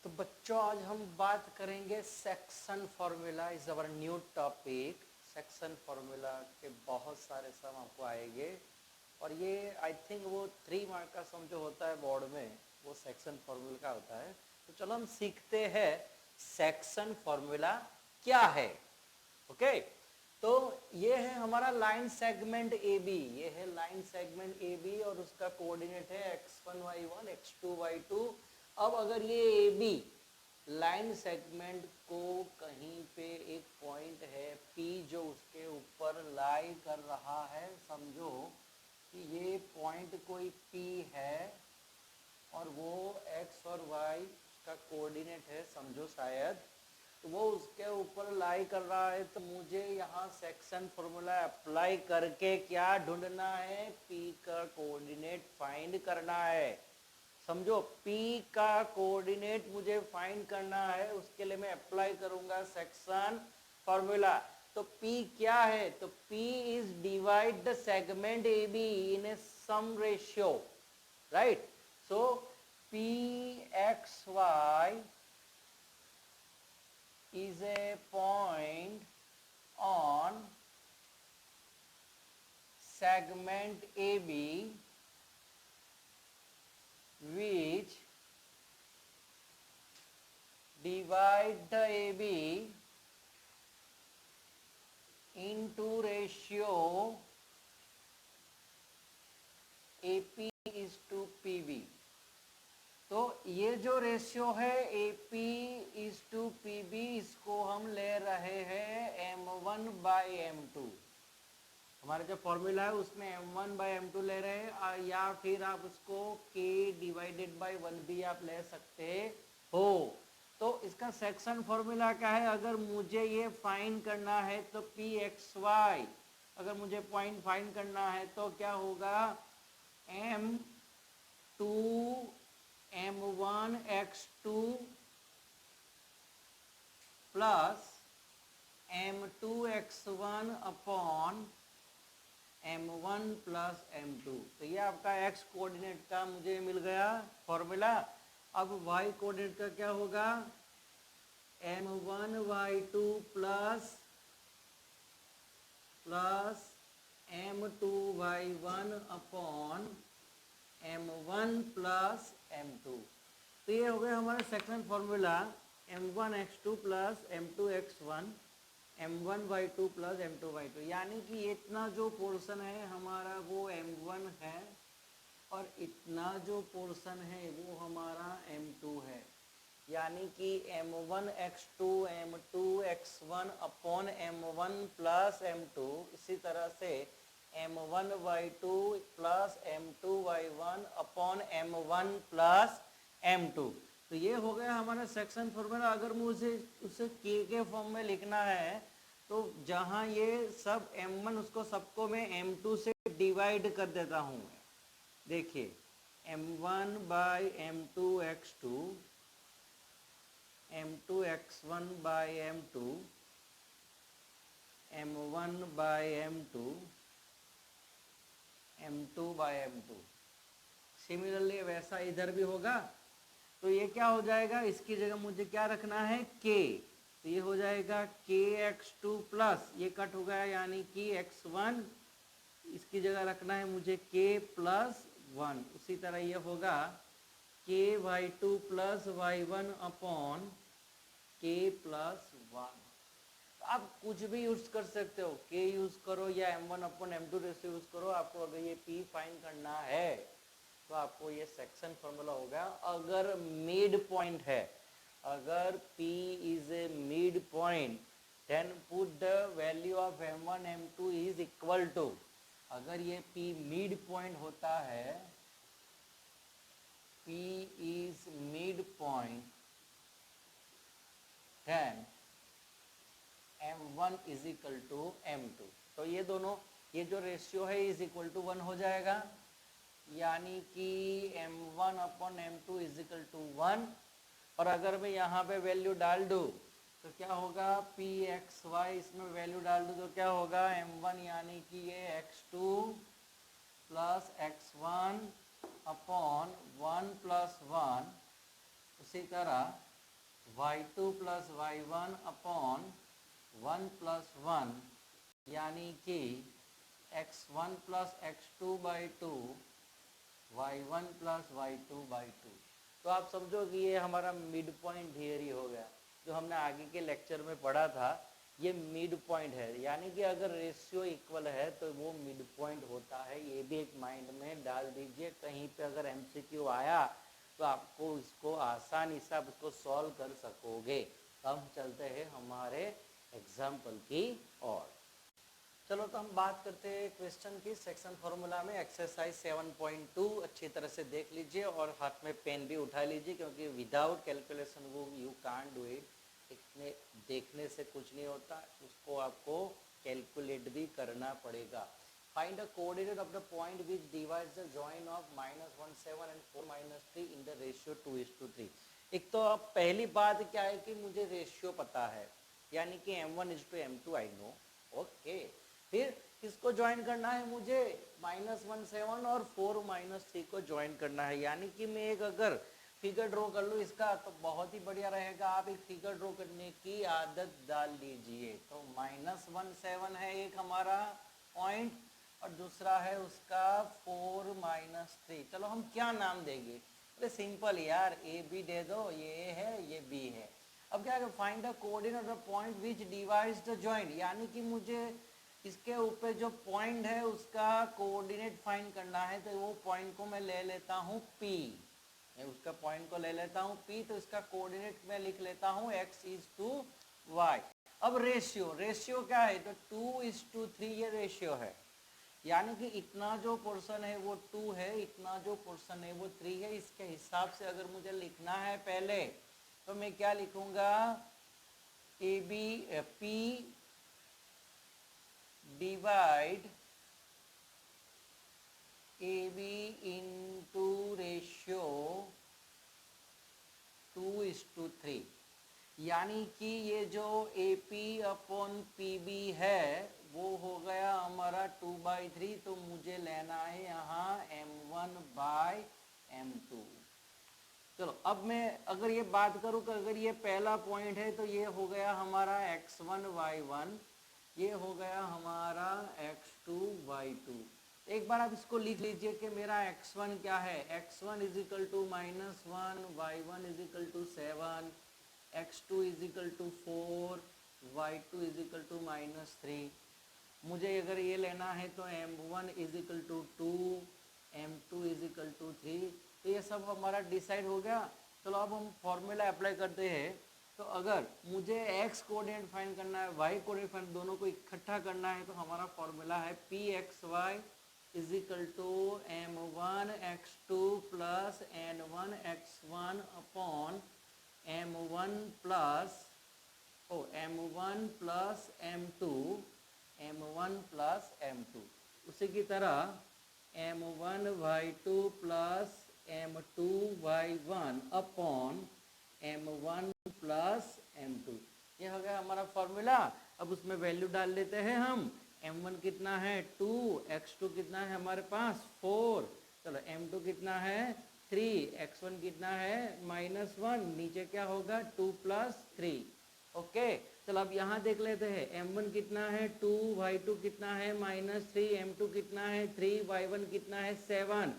तो बच्चों आज हम बात करेंगे section formula is our new topic. Section formula के बहुत सारे सम आपको आएंगे और ये आई थिंक वो 3 मार्क का सम जो होता है बोर्ड में वो सेक्शन फार्मूला का होता है। तो चलो हम सीखते हैं सेक्शन फार्मूला क्या है। ओके तो ये है हमारा लाइन सेगमेंट ए बी, ये है लाइन सेगमेंट ए बी और उसका कोऑर्डिनेट है x1 y1 x2 y2। अब अगर ये ए बी लाइन सेगमेंट को कहीं पे एक पॉइंट है P जो उसके ऊपर लाई कर रहा है, समझो कि ये पॉइंट कोई P है और वो x और y का कोऑर्डिनेट है, समझो शायद, तो वो उसके ऊपर लाई कर रहा है। तो मुझे यहाँ सेक्शन फॉर्मूला अप्लाई करके क्या ढूंढना है, P का कोऑर्डिनेट फाइंड करना है। समझो P का कोऑर्डिनेट मुझे फाइंड करना है, उसके लिए मैं अप्लाई करूंगा सेक्शन फॉर्मूला। तो P क्या है, तो P is divide the segment A B in a some ratio, right. So P x y is a point on segment AB which divide the AB into ratio AP is to PB। तो ये जो ratio है AP is to PB, इसको हम ले रहे हैं M1 by M2। हमारा जो फॉर्मूला है उसमें M1 बाई M2 ले रहे हैं, या फिर आप उसको K डिवाइडेड बाई 1 भी आप ले सकते हो। तो इसका सेक्शन फॉर्मूला क्या है, अगर मुझे ये फाइंड करना है तो PXY, अगर मुझे पॉइंट फाइंड करना है तो क्या होगा, M2 M1 x2 plus M2 x1 upon M1 plus M2। तो ये आपका x कोऑर्डिनेट का मुझे मिल गया फॉर्मूला। अब y कोऑर्डिनेट का क्या होगा, M1 y2 plus M2 y1 upon M1 plus M2। तो ये हो गया हमारा section formula, M1 x2 plus M2 x1 M1 y2 plus M2 y2। यानी कि इतना जो पोर्शन है हमारा वो M1 है और इतना जो पोर्शन है वो हमारा M2 है। यानी कि M1 x2 M2 x1 upon M1 plus M2, इसी तरह से M1 y2 plus M2 y1 upon M1 plus M2। तो ये हो गया हमारा सेक्शन फॉर्मूला। अगर मुझे उसे K के फॉर्म में लिखना है तो जहाँ ये सब M1 उसको सबको मैं M2 से डिवाइड कर देता हूँ। देखिए M1 by M2 x2, M2 x1 by M2, M1 by M2, M2 by M2। Similarly वैसा इधर भी होगा। तो ये क्या हो जाएगा, इसकी जगह मुझे क्या रखना है, K। तो ये हो जाएगा KX2 प्लस, ये कट हो गया यानी कि X1, इसकी जगह रखना है मुझे K प्लस 1। उसी तरह ये होगा KY2 plus Y1 upon K plus 1। आप कुछ भी यूज कर सकते हो, K यूज करो या M1 upon M2 ratio use करो। आपको अगर ये P फाइंड करना है तो आपको ये सेक्शन फॉर्मूला होगा। अगर मिड पॉइंट है, अगर P is a mid point, then put the value of M1 M2 is equal to, अगर ये P मिड पॉइंट होता है, P is mid point, then M1 is equal to M2। तो ये दोनों, ये जो रेशियो है इज इक्वल टू 1 हो जाएगा, यानी कि M1 upon M2 is equal to 1। और अगर मैं यहाँ पे वैल्यू डाल दूँ तो क्या होगा, PXY इसमें वैल्यू डाल दूँ तो क्या होगा, M1 यानी कि ये X2 plus X1 upon 1 plus 1। उसी तरह y2 plus y1 upon 1 plus 1, यानी कि x1 plus x2 by 2, y1 plus y2 by 2। तो आप समझो कि ये हमारा मिड पॉइंट थियरी हो गया, जो हमने आगे के लेक्चर में पढ़ा था। ये मिड पॉइंट है, यानी कि अगर रेशियो इक्वल है तो वो मिड पॉइंट होता है। ये भी एक माइंड में डाल दीजिए, कहीं पे अगर एमसीक्यू आया तो आपको इसको आसानी से आप उसको सॉल्व कर सकोगे। हम चलते हैं हमारे एग्जाम्पल की ओर। चलो तो हम बात करते हैं क्वेश्चन की। सेक्शन फॉर्मूला में एक्सरसाइज 7.2 अच्छी तरह से देख लीजिए और हाथ में पेन भी उठा लीजिए, क्योंकि विदाउट कैलकुलेशन वो यू कांट डू इट। इतने देखने से कुछ नहीं होता, उसको आपको कैलकुलेट भी करना पड़ेगा। Find the coordinate of the point which divides the join of -17 and 4-3 in the ratio 2:3। एक तो अब पहली बात क्या है कि मुझे रेशियो पता है, यानी कि m1:m2 आई नो। ओके, फिर किसको ज्वाइन करना है मुझे? -17 और 4-3 को ज्वाइन करना है। यानी कि मैं एक अगर फिगर ड्रॉ कर लूँ इसका तो बहुत ही बढ़िया रहेगा। आप एक फिगर ड्रॉ करने की आदत डाल लीजिए। तो -17 है एक हमारा पॉइंट और दूसरा है उसका 4-3। चलो हम क्या नाम देंगे? अरे सिंपल यार, ए बी दे दो, ये ए है ये बी है। अब क्या है, find the coordinate of the point which divides the joint, यानी कि मुझे इसके ऊपर जो पॉइंट है उसका कोऑर्डिनेट फाइंड करना है। तो वो पॉइंट को मैं ले लेता हूँ P, मैं उसका पॉइंट को ले लेता हूँ P, तो इसका कोऑर्डिनेट मैं लिख लेता हूँ x:y। अब रेशियो, रेशियो क्या है? तो 2:3 ये रेशियो है, यानी कि इतना जो पोर्शन है वो 2 है, इतना जो पोर्शन है वो 3 है। इसके हिसाब से अगर मुझे लिखना है पहले, तो मैं क्या लिखूंगा? A B P divide A B into ratio 2:3, यानी कि ये जो A P upon P B है वो हो गया हमारा 2/3। तो मुझे लेना है यहाँ m1/m2। चलो अब मैं अगर ये बात करूँ कि अगर ये पहला पॉइंट है तो ये हो गया हमारा x1y1, ये हो गया हमारा x2y2। एक बार आप इसको लिख लीजिए कि मेरा x1 क्या है? x1 =-1, y1 =7, x2 =4, y2 =-3। मुझे अगर ये लेना है तो m1 = 2, m2 = 3। तो ये सब हमारा डिसाइड हो गया। चलो अब हम फॉर्मूला अप्लाई करते हैं। तो अगर मुझे x कोऑर्डिनेट फाइंड करना है, y कोऑर्डिनेट फाइंड, दोनों को इकट्ठा करना है, तो हमारा फॉर्मूला है Pxy = m1x2 plus n1x1 upon m1 plus m2, m1 plus m2। उसी की तरह m1y2 plus m2y1 upon m1 plus m2। ये हो गया हमारा फॉर्मूला। अब उसमें वैल्यू डाल लेते हैं हम। m1 कितना है? 2, x2 कितना है हमारे पास? 4, चलो m2 कितना है? 3, x1 कितना है? -1, नीचे क्या होगा? 2 + 3। ओके, चलो अब यहाँ देख लेते हैं। m1 कितना है? 2, y2 कितना है? -3, m2 कितना है? 3, y1 कितना है? 7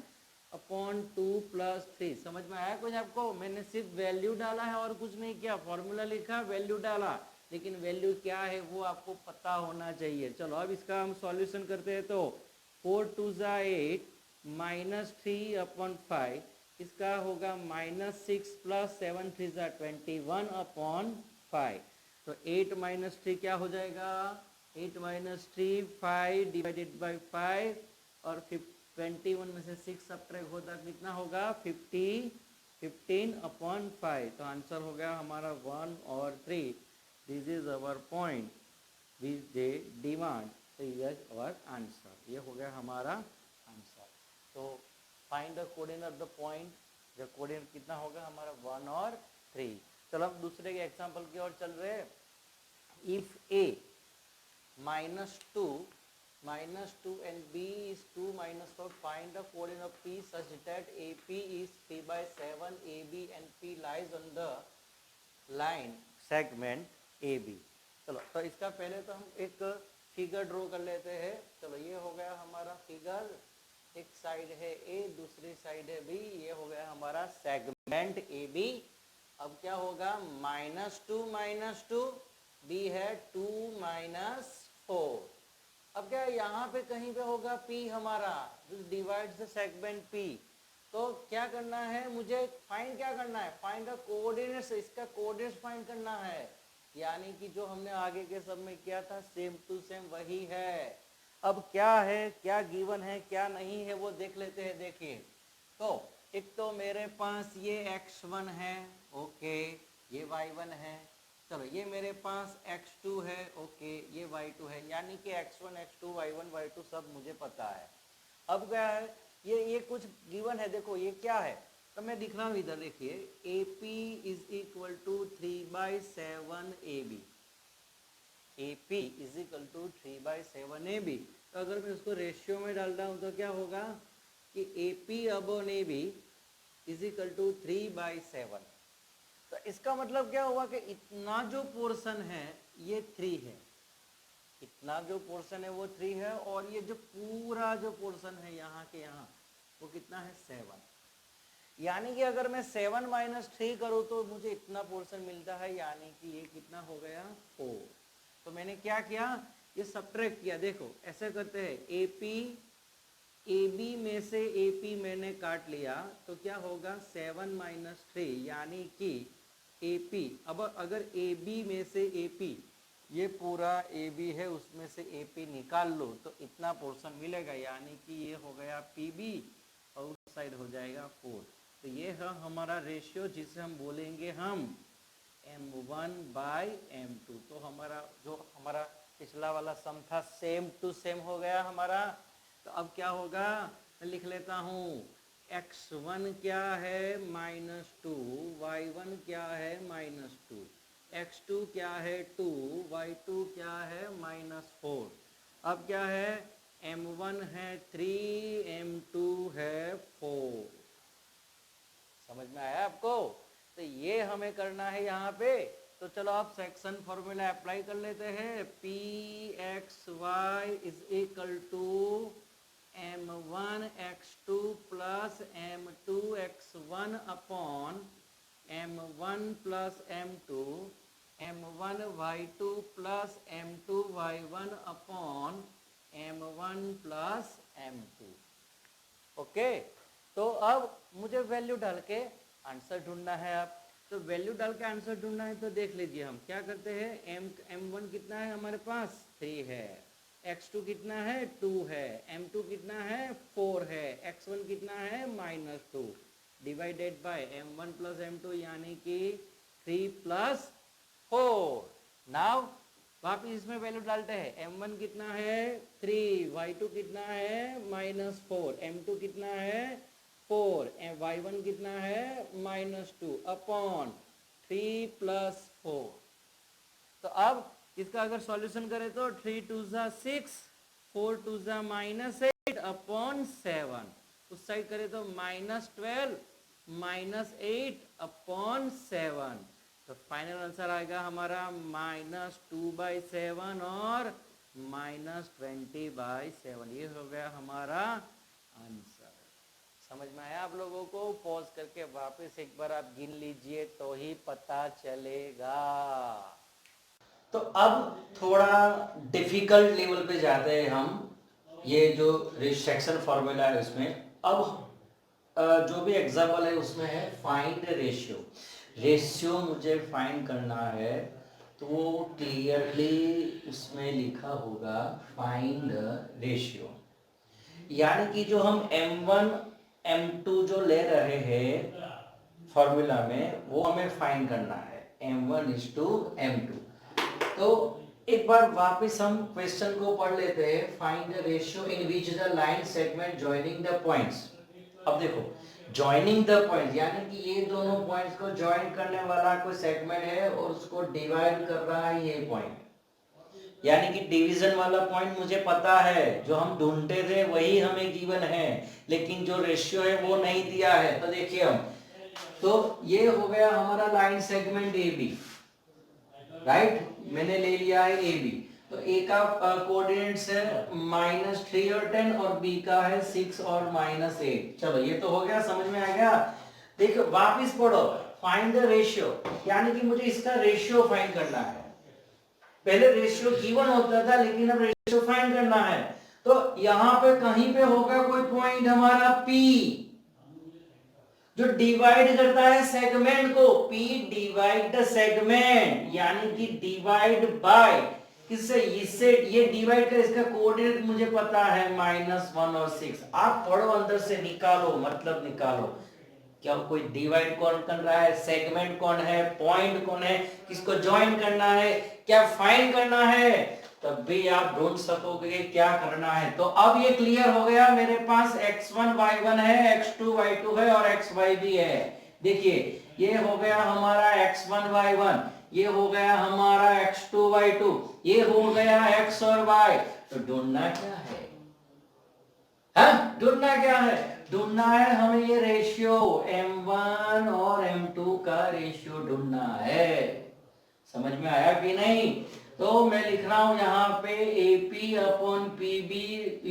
अपॉन 2 + 3। समझ में आया कुछ आपको? मैंने सिर्फ वैल्यू डाला है और कुछ नहीं किया। फॉर्मूला लिखा, वैल्यू डाला, लेकिन वैल्यू क्या है वो आपको पता होना चाहिए। चलो अब इसका हम सॉल्यूशन करते हैं। तो 4 2 8, -3/5, इसका होगा -6 + 7 3 21 अपॉन 5। तो 8 - 3 क्या हो जाएगा? 8 - 3 5 डिवाइडेड बाई 5, और 21 में से 6 सब्ट्रैक्ट होता कितना होगा? 15/5। तो आंसर हो गया हमारा 1 और 3। This is our point which they demand. तो ये अवर आंसर, ये हो गया हमारा आंसर। तो find the coordinate of the point. जो कोऑर्डिनेट कितना होगा हमारा? 1 और 3। चलो हम दूसरे के एग्जाम्पल की ओर चल रहे हैं। If a -2 and b is 2 - 4, find the coordinate of p such that AP is 3/7, AB and P lies on the line segment A B. चलो तो इसका पहले तो हम एक फिगर ड्रॉ कर लेते हैं। चलो ये हो गया हमारा फिगर, एक साइड है ए, दूसरी साइड है बी, ये हो गया हमारा सेगमेंट ए बी। अब क्या होगा, -2 बी है 2 - 4। अब क्या यहाँ पे कहीं पे होगा P हमारा, डिवाइड द सेगमेंट P। तो क्या करना है मुझे, फाइंड क्या करना है, फाइंड द कोऑर्डिनेट्स, इसका कोऑर्डिनेट्स फाइंड करना है। यानी कि जो हमने आगे के सब में किया था सेम टू सेम वही है। अब क्या है, क्या गिवन है क्या नहीं है वो देख लेते हैं। देखिए तो एक तो मेरे पास ये x1 है, ओके, ये y1 है। चलो ये मेरे पास x2 है, ओके, ये y2 है। यानी कि x1 x2 y1 y2 सब मुझे पता है। अब क्या है, ये कुछ गिवन है, देखो ये क्या है, तो मैं दिख रहा हूँ इधर, देखिए AP = 3/7 AB, AP = 3/7 AB। तो अगर मैं उसको रेशियो में डाल रहा हूँ तो क्या होगा कि AP/AB = 3/7। तो इसका मतलब क्या हुआ कि इतना जो पोर्शन है ये 3 है, इतना जो पोर्शन है वो 3 है, और ये जो पूरा जो पोर्शन है यहाँ के यहाँ वो कितना है 7। यानी कि अगर मैं 7 - 3 करूँ तो मुझे इतना पोर्शन मिलता है, यानी कि ये कितना हो गया 4। तो मैंने क्या किया, ये सब्ट्रैक्ट किया। देखो ऐसे करते हैं, AP AB में से AP मैंने काट लिया तो क्या होगा 7 - 3, यानी कि AP, अब अगर AB में से AP, ये पूरा AB है उसमें से AP निकाल लो तो इतना पोर्शन मिलेगा, यानी कि ये हो गया PB और उस साइड हो जाएगा 4। तो ये है हमारा रेशियो जिसे हम बोलेंगे हम M1/M2। तो हमारा जो हमारा पिछला वाला सम था सेम टू सेम हो गया हमारा। तो अब क्या होगा, मैं लिख लेता हूँ, x1 क्या है -2, y1 क्या है -2, x2 क्या है 2, y2 क्या है -4। अब क्या है, M1 है 3, M2 है 4। समझ में आया आपको? तो ये हमें करना है यहाँ पे। तो चलो आप सेक्शन फॉर्मूला अप्लाई कर लेते हैं। Pxy = M1x2 + M2x1 upon M1 + M2, M1y2 + M2y1 upon M1 + M2। Okay, तो अब मुझे वैल्यू डाल के आंसर ढूंढना है। आप तो वैल्यू डाल के आंसर ढूंढना है तो देख लीजिए हम क्या करते हैं। M1 कितना है हमारे पास 3 है, x2 कितना है 2 है, M2 कितना है 4 है, x1 कितना है -2, डिवाइडेड बाय M1 + M2 यानी कि 3 + 4। नाउ वापिस इसमें वैल्यू डालते हैं। M1 कितना है 3, y2 कितना है -4, M2 कितना है 4, y1 कितना है -2 अपॉन 3 + 4। तो अब इसका अगर सॉल्यूशन करें तो 3 × 2 = 6, 4 × 2 = -8 अपॉन 7। उस साइड करें तो -12 -8 अपॉन 7। तो फाइनल आंसर आएगा हमारा -2/7 और -20/7। ये हो गया हमारा आंसर। समझ में आया आप लोगों को? पॉज करके वापस एक बार आप गिन लीजिए तो ही पता चलेगा। तो अब थोड़ा डिफिकल्ट लेवल पे जाते हैं हम। ये जो सेक्शन फॉर्मूला है उसमें अब जो भी एग्जाम्पल है उसमें है फाइंड रेशियो। रेशियो मुझे फाइंड करना है तो वो क्लियरली उसमें लिखा होगा फाइंड रेशियो। यानी कि जो हम M1 M2 जो ले रहे हैं फॉर्मूला में वो हमें फाइंड करना है M1 = M2। तो एक बार वापस हम क्वेश्चन को पढ़ लेते हैं। Find the ratio in which the line segment joining the points. अब देखो जॉइनिंग द पॉइंट यानी कि ये दोनों पॉइंट्स को जॉइन करने वाला कोई सेगमेंट है और उसको डिवाइड कर रहा है ये पॉइंट। यानी कि डिवीजन वाला पॉइंट मुझे पता है, जो हम ढूंढते थे वही हमें गिवन है, लेकिन जो रेशियो है वो नहीं दिया है। तो देखिए हम तो ये हो गया हमारा line segment A B, right, मैंने ले लिया है ए बी। तो ए का कोऑर्डिनेट्स है -3 और 10 और बी का है 6 और -8। चलो ये तो हो गया, समझ में आ गया। देखो वापिस पढ़ो, फाइंड द रेशियो, यानी कि मुझे इसका रेशियो फाइंड करना है। पहले रेशियो गिवन होता था, लेकिन अब रेशियो फाइंड करना है। तो यहां पे कहीं पे होगा कोई पॉइंट हमारा P, जो डिवाइड करता है सेगमेंट को। P डिवाइड द सेगमेंट, यानी कि डिवाइड बाय किससे, इससे। ये डिवाइड कर, इसका कोऑर्डिनेट मुझे पता है -1 और 6। आप पढ़ो अंदर से, निकालो, मतलब निकालो क्या कोई डिवाइड कौन कर रहा है, सेगमेंट कौन है, पॉइंट कौन है, किसको ज्वाइन करना है, क्या फाइंड करना है, तब भी आप ढूंढ सकोगे क्या करना है। तो अब ये क्लियर हो गया, मेरे पास x1 y1 है, x2 y2 है और xy भी है। देखिए ये हो गया हमारा x1 y1, ये हो गया हमारा x2 y2, ये हो गया x और y। तो ढूंढना क्या है, ढूंढना क्या है, ढूंढना है हमें ये रेशियो m1 और m2 का रेशियो ढूंढना है। समझ में आया कि नहीं? तो मैं लिख रहा हूं यहाँ पे AP upon PB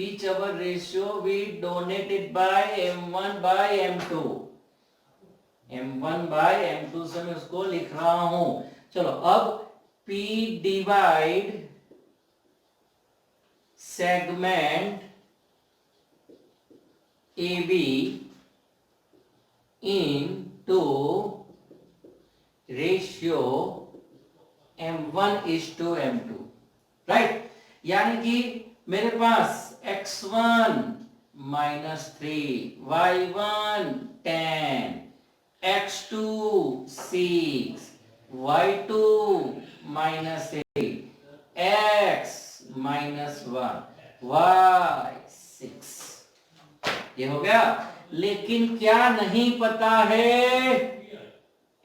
each our ratio we denoted by m1 by m2, m1 by m2 से मैं उसको लिख रहा हूं। चलो अब P divide segment AB into ratio m1:m2, right. यानी कि मेरे पास x1 -3, y1 10, x2 6, y2 -8, x -1, y 6। ये हो गया। लेकिन क्या नहीं पता है,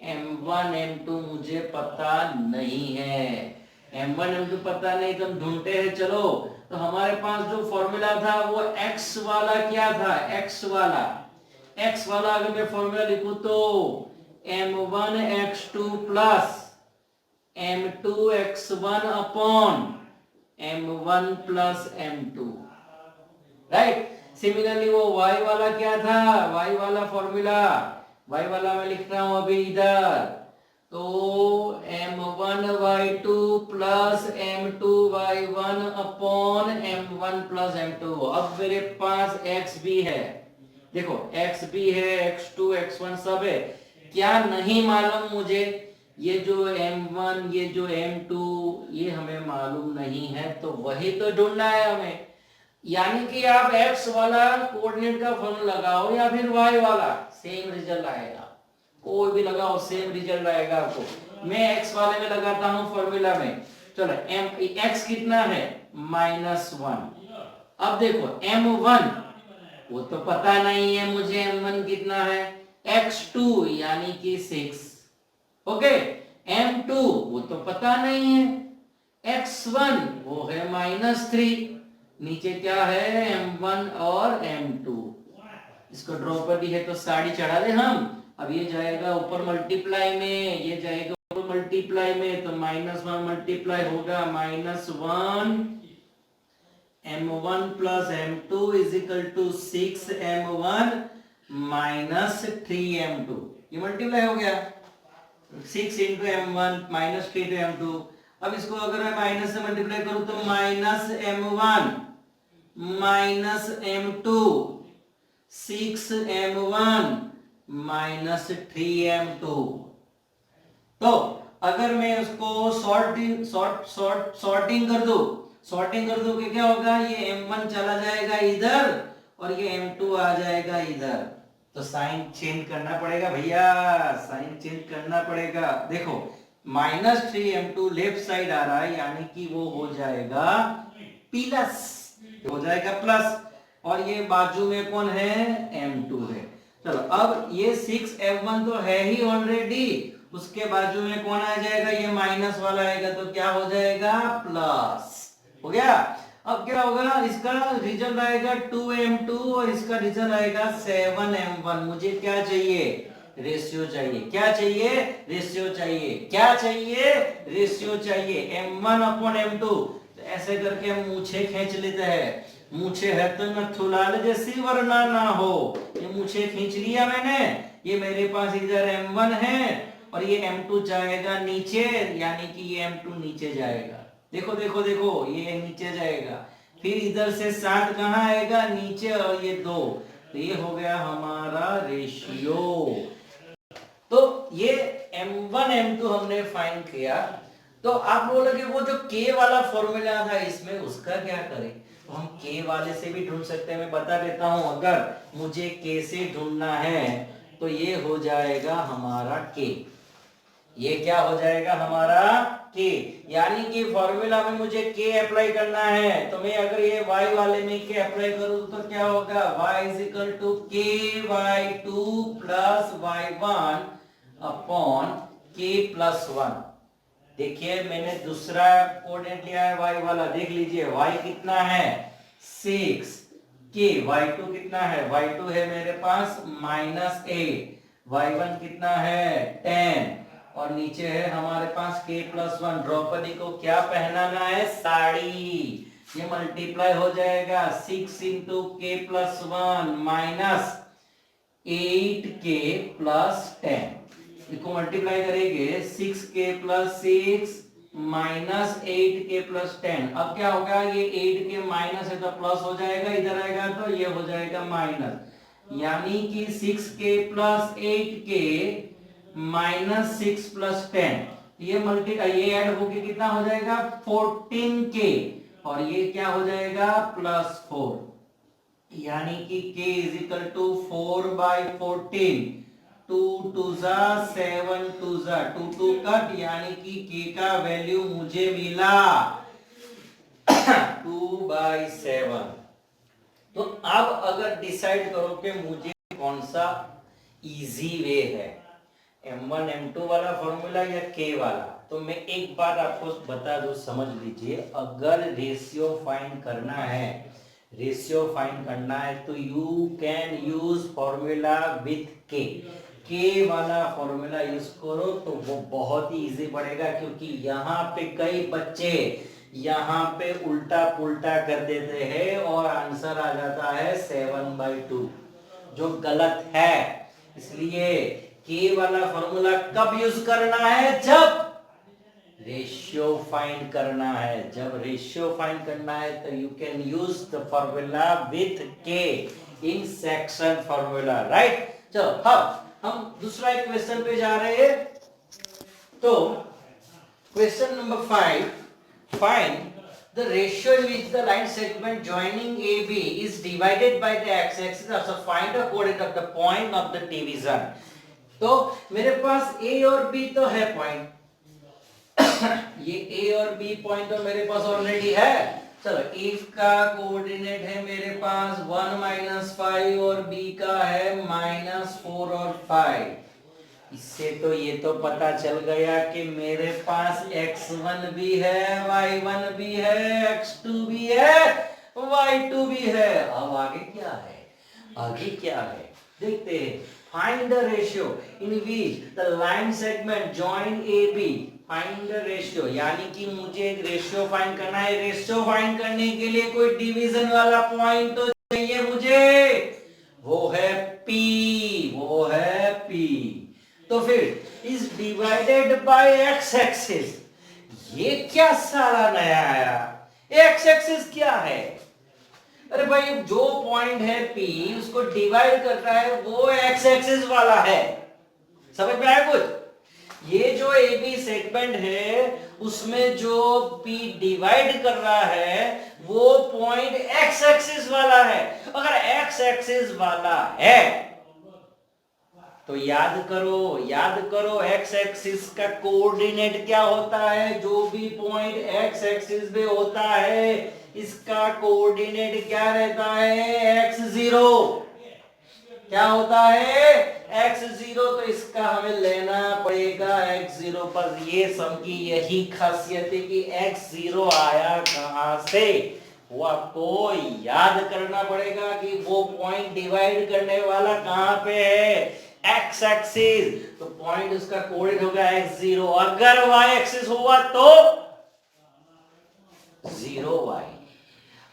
m1 m2 मुझे पता नहीं है। m1 m2 पता नहीं तो हम ढूंढते हैं। चलो तो हमारे पास जो फॉर्मूला था वो x वाला क्या था, x वाला अगर मैं फॉर्मूला लिखूं तो m1 x2 plus m2 x1 upon m1 plus m2, right. Similarly वो y वाला क्या था, y वाला फॉर्मूला, y वाला मैं लिख रहा हूं अभी इधर, तो m1 y2 plus m2 y1 upon m1 plus m2। अब मेरे पास x भी है, देखो x भी है, x2 x1 सब है। क्या नहीं मालूम मुझे, ये जो m1 ये जो m2 ये हमें मालूम नहीं है, तो वही तो ढूंढना है हमें। यानी कि आप x वाला कोऑर्डिनेट का फॉर्मूला लगाओ या फिर y वाला, सेम रिजल्ट आएगा। कोई भी लगाओ सेम रिजल्ट आएगा आपको। मैं x वाले में लगाता हूं फॉर्मूला में। चलो x कितना है -1। अब देखो m1 वो तो पता नहीं है मुझे, m1 कितना है, x2 यानी कि 6, ओके। m2 वो तो पता नहीं है, x1 वो है -3, नीचे क्या है m1 और m2। इसको ड्रॉ कर दी है तो साड़ी चढ़ा दे हम। अब ये जाएगा ऊपर मल्टीप्लाई में, ये जाएगा ऊपर मल्टीप्लाई में, तो -1 मल्टीप्लाई होगा -1 m1 plus m2 is equal to 6 m1 -3 m2। ये मल्टीप्लाई हो गया, 6 इंटू m1 -3 इंटू m2। अब इसको अगर मैं माइनस से मल्टीप्लाई करूं तो -m1 -m2 6m1 -3m2। तो अगर मैं उसको सॉर्टिंग कर दूं कि क्या होगा, ये m1 चला जाएगा इधर और ये m2 आ जाएगा इधर। तो साइन चेंज करना पड़ेगा भैया, साइन चेंज करना पड़ेगा। देखो -3m2 लेफ्ट साइड आ रहा है, यानी कि वो हो जाएगा प्लस, हो जाएगा प्लस, और ये बाजू में कौन है, m2 है। चलो अब ये 6m1 तो है ही ऑलरेडी, उसके बाजू में कौन आ जाएगा, ये माइनस वाला आएगा, तो क्या हो जाएगा प्लस, हो गया। अब क्या होगा, इसका रिजल्ट आएगा 2m2 और इसका रिजल्ट आएगा 7m1। मुझे क्या चाहिए, रेशियो चाहिए। क्या चाहिए? रेशियो चाहिए। क्या चाहिए? रेशियो चाहिए। m1 upon m2। तो ऐसे करके हम मूछे खींच लेते हैं। मूछे है तो नथुलाल जैसी वरना ना हो। ये मूछे खींच लिया मैंने। ये मेरे पास इधर m1 है और ये m2 जाएगा नीचे, यानी कि ये m2 नीचे जाएगा। देखो देखो देखो, ये नीचे जाएगा। फिर इधर से 7 कहाँ आएगा? नीचे, और ये 2। तो ये हो गया हमारा रेशियो। तो ये m1 m2 हमने फाइंड किया। तो आप बोलोगे वो जो k वाला फॉर्मूला था इसमें, उसका क्या करें? तो हम k वाले से भी ढूंढ सकते हैं। मैं बता देता हूं, अगर मुझे k से ढूंढना है तो ये हो जाएगा हमारा k। ये क्या हो जाएगा हमारा? k। यानी कि फॉर्मूला में मुझे k अप्लाई करना है। तो मैं अगर ये y वाले में k अप्लाई करूं तो क्या होगा? y is equal to ky2 plus y1 upon k plus 1। देखिए मैंने दूसरा कोऑर्डिनेट लिया है y वाला। देख लीजिए y कितना है? 6। k y2 कितना है? y2 है मेरे पास -8। y1 कितना है? 10। और नीचे है हमारे पास k प्लस 1। द्रौपदी को क्या पहनाना है? साड़ी। ये मल्टीप्लाई हो जाएगा 6 into k plus 1 minus 8k plus 10। इसको मल्टीप्लाई करेंगे 6k plus 6 minus 8k plus 10। अब क्या होगा? ये 8k माइनस है तो प्लस हो जाएगा, इधर आएगा तो ये हो जाएगा माइनस, यानी कि 6k plus 8k minus 6 plus 10। ये ये ऐड होके कितना हो जाएगा? 14k। और ये क्या हो जाएगा? प्लस 4, यानी कि k इज इक्वल टू 4/14। 2 2 जा 7 2 जा 2 2 कट, यानी कि k का वैल्यू मुझे मिला 2/7। तो अब अगर डिसाइड करो कि मुझे कौन सा इजी वे है, m1 m2 वाला फॉर्मूला या k वाला, तो मैं एक बात आपको बता दूं, समझ लीजिए। अगर रेशियो फाइंड करना है, रेशियो फाइंड करना है तो you can use formula with के वाला फॉर्मूला यूज करो तो वो बहुत ही इजी पड़ेगा। क्योंकि यहाँ पे कई बच्चे यहाँ पे उल्टा पुल्टा कर देते हैं और आंसर आ जाता है 7/2, जो गलत है। इसलिए के वाला फॉर्मूला कब यूज करना है? जब रेशियो फाइंड करना है। जब रेशियो फाइंड करना है तो you can use the formula with के इन सेक्शन फॉर्मूला, राइट। चलो हम दूसरा एक क्वेश्चन पे जा रहे हैं। तो question number 5, find the ratio in which the line segment joining AB is divided by the x-axis, also find the coordinate of the point of the division। तो मेरे पास A और B तो है पॉइंट, ये A और B point तो मेरे पास already है। चलो A का कोऑर्डिनेट है मेरे पास 1 - 5 और B का है -4 और 5। इससे तो ये तो पता चल गया कि मेरे पास x1 भी है, y1 भी है, x2 भी है, y2 भी है। अब आगे क्या है? आगे क्या है देखते हैं। Find the ratio in which the line segment join AB। Find the ratio, यानी कि मुझे एक रेशियो फाइंड करना है। रेशियो फाइंड करने के लिए कोई डिवीजन वाला पॉइंट तो चाहिए मुझे, वो है P, वो है P। तो फिर is divided by x axis. ये क्या सारा नया आया? एक्स एक्सिस क्या है? अरे भाई जो पॉइंट है P उसको डिवाइड कर रहा है वो एक्स एक्सिस वाला है। समझ में आया कुछ? ये जो AB सेगमेंट है उसमें जो P डिवाइड कर रहा है वो पॉइंट एक्स एक्सिस वाला है। अगर एक्स एक्सिस वाला है तो याद करो एक्स एक्सिस का कोऑर्डिनेट क्या होता है? जो भी पॉइंट एक्स एक्सिस पे होता है इसका कोऑर्डिनेट क्या रहता है? x0। क्या होता है? x0। तो इसका हमें लेना पड़ेगा x0 पर। ये सम की यही खासियत है कि x0 आया कहां से, वो आपको याद करना पड़ेगा कि वो पॉइंट डिवाइड करने वाला कहां पे है। एक्स एक्सिस, तो पॉइंट उसका कोऑर्डिनेट होगा x0। अगर y एक्सिस हुआ तो 0y,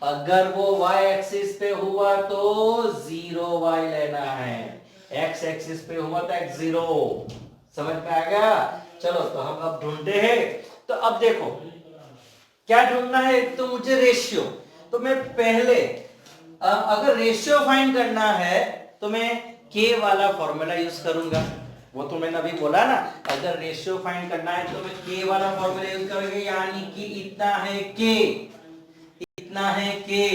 अगर वो y एक्सिस पे हुआ तो 0y लेना है, x एक्सिस पे हुआ तो x0। समझ में आ गया? चलो तो हम अब ढूंढते हैं। तो अब देखो क्या ढूंढना है, तो मुझे रेशियो, तो मैं पहले अगर रेशियो फाइंड करना है तो मैं के वाला फॉर्मूला यूज करूंगा। वो तो मैंने अभी बोला ना, अगर रेशियो फाइंड करना है तो मैं के वाला फॉर्मूला यूज करूंगा, यानी कि इतना है के, इतना है के,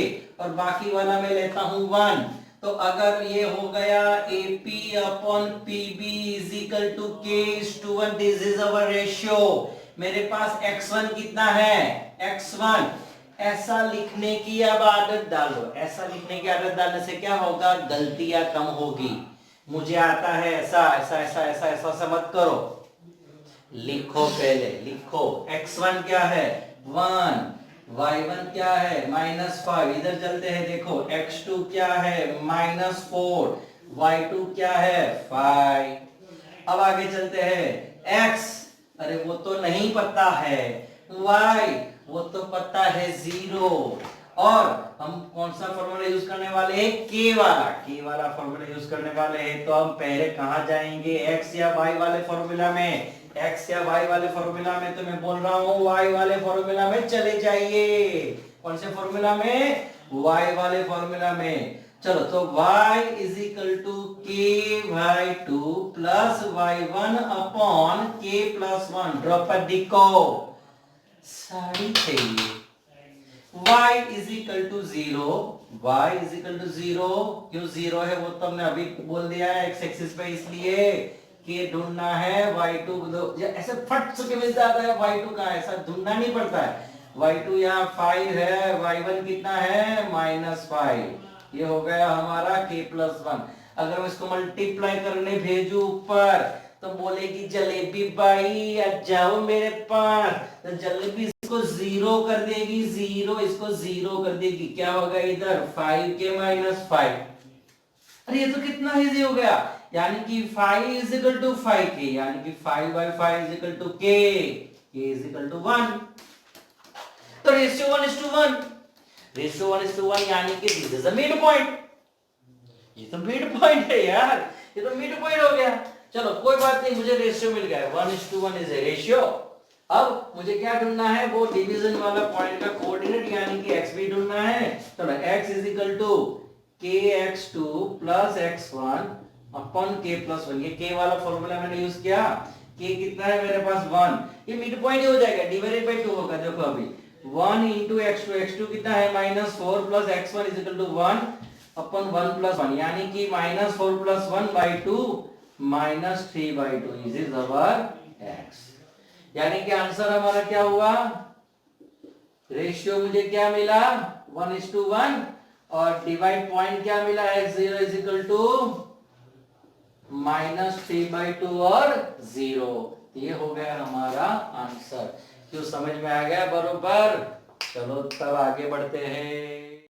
और बाकी वाला मैं लेता हूं 1। तो अगर ये हो गया AP upon PB is equal to K:1, this is our ratio. मेरे पास x1 कितना है, x1। ऐसा लिखने की अब आदत डालो, ऐसा लिखने की आदत डालने से क्या होगा, गलतियां कम होगी। मुझे आता है ऐसा ऐसा ऐसा ऐसा ऐसा, ऐसा मत करो, लिखो पहले, लिखो x1 क्या है 1, y1 क्या है -5, इधर चलते हैं, देखो x2 क्या है -4, y2 क्या है 5। अब आगे चलते हैं, x अरे वो तो नहीं पता है, y वो तो पता है 0, और हम कौन सा फॉर्मूला यूज करने वाले हैं, के वाला फॉर्मूला यूज करने वाले हैं। तो हम पहले कहां जाएंगे, x या y वाले फॉर्मूला में, x या y वाले फॉर्मूला में, तो मैं बोल रहा हूं y वाले फॉर्मूला में चले जाइए। कौन से फॉर्मूला में, y वाले फॉर्मूला में। चलो तो y is equal to k/2 plus y1 upon k+1। Drop पर दिखो, साड़ी चाहिए। y is equal to 0, y is equal to 0, क्यों 0 है वो तो हमने अभी बोल दिया है, x एक्सिस पे, इसलिए के ढूंढना है, y2 ऐसे फट से मिल जाता है, y2 का ऐसा ढूंढना नहीं पड़ता है। y2 यहाँ 5 है, y1 कितना है -5, ये हो गया हमारा k+1। अगर मैं इसको मल्टीप्लाई करने भेजू ऊपर तो बोलेगी जलेबी भाई आ जाओ मेरे पास, तो जलेबी इसको 0 कर देगी, 0 इसको 0 कर देगी, क्या होगा इधर 5k -5। अरे ये तो कितना इजी हो गया, यानी कि 5 इज इक्वल टू 5k, यानी कि 5/5 is equal to k, k is equal to 1। तो रेशियो 1:1, रेशियो 1:1, यानी कि this is a mid point. ये तो मिड पॉइंट है यार, ये तो मिड पॉइंट हो गया। चलो कोई बात नहीं, मुझे रेशियो मिल गया, 1:1 इज ए रेशियो। अब मुझे क्या ढूंढना है, वो डिवीजन वाला पॉइंट का कोऑर्डिनेट, यानी कि x भी ढूंढना है। चलो x is equal to kx2 plus x1 upon k+1, ये k वाला फॉर्मूला मैंने यूज किया। k कितना है मेरे पास 1, ये मिड पॉइंट ही हो जाएगा, डिवाइडेड बाय 2 होगा। देखो अभी 1 into x2, x2 कितना है -4 plus x1 is equal to 1 upon 1 plus 1, यानी कि -4 प्लस 1/2 -3/2 इज अवर x। यानी कि आंसर हमारा क्या हुआ, रेशियो मुझे क्या मिला 1:1, और डिवाइड पॉइंट क्या मिला x0 इज इक्वल टू -3/2 और 0। ये हो गया हमारा आंसर। क्यों, समझ में आ गया बरोबर? चलो तब आगे बढ़ते हैं।